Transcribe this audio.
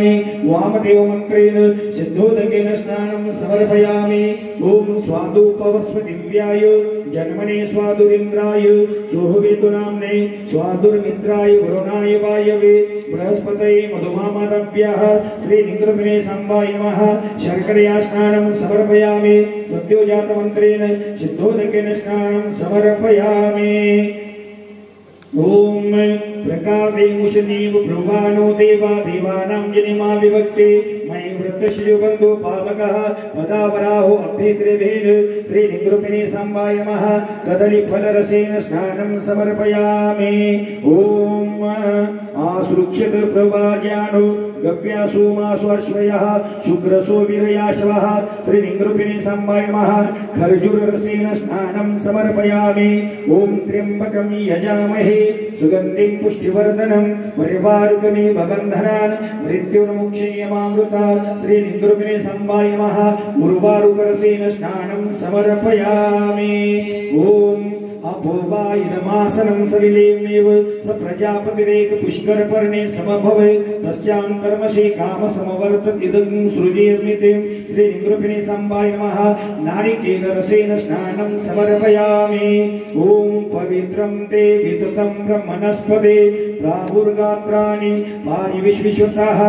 समर्पयामि वामदेव मंत्रेण सिद्धोदकेन स्नानं समर्पयामि ओम स्वादुपवस्व दिव्याय जन्मने स्वादुरिन्द्राय सोहवेतु नाम्ने स्वादुर्मित्राय वरुणाय वायवे बृहस्पतये मधुमामारभ्यः श्रीलिङ्गरूपिणे सांबाय नमः शर्करया स्नानं समर्पयामि सद्योजातमन्त्रेण सिद्धोदकेन स्नानं समर्पयामि ओम प्रकादेमुषदीव ब्रुवाणो देवा देवानां जनिमा विभक्ते मयि वृत्तश्रीबन्धो पावकः पदावराहो अभ्येत्रेभेन श्रीलिङ्गरूपिणे सांबाय नमः कदलीफलरसेन स्नानं समर्पयामि ओम आसुरुक्षत प्रवाज्ञानो गव्यासो मास्वर्श्वयः शुक्रसो वीरयाशवः श्रीलिङ्गरूपिणे सांबाय नमः खर्जूररसेन स्नानं समर्पयामि ओम त्र्यम्बकं यजामहे सुगन्धिं पुष्टिवर्धनं परिवारुकमेव बन्धनान् मृत्युर्मुक्षीयमामृतात् श्रीलिङ्गरूपिणे सांबाय नमः उर्वारुकरसेन स्नानं समर्पयामि ओम अभोवायुधमासनं सविलेमेव स प्रजापतिरेक पुष्करपर्णे समभवे तस्यान्तर्मशे कामसमवर्ततिदं सृजेर्मितिं श्रीलिङ्गरूपिणे सांबाय नमः नारिकेलरसेन स्नानं समर्पयामि ओम पवित्रं ते विततं ब्रह्मणस्पदे प्राहुर्गात्राणि वायुविश्वतः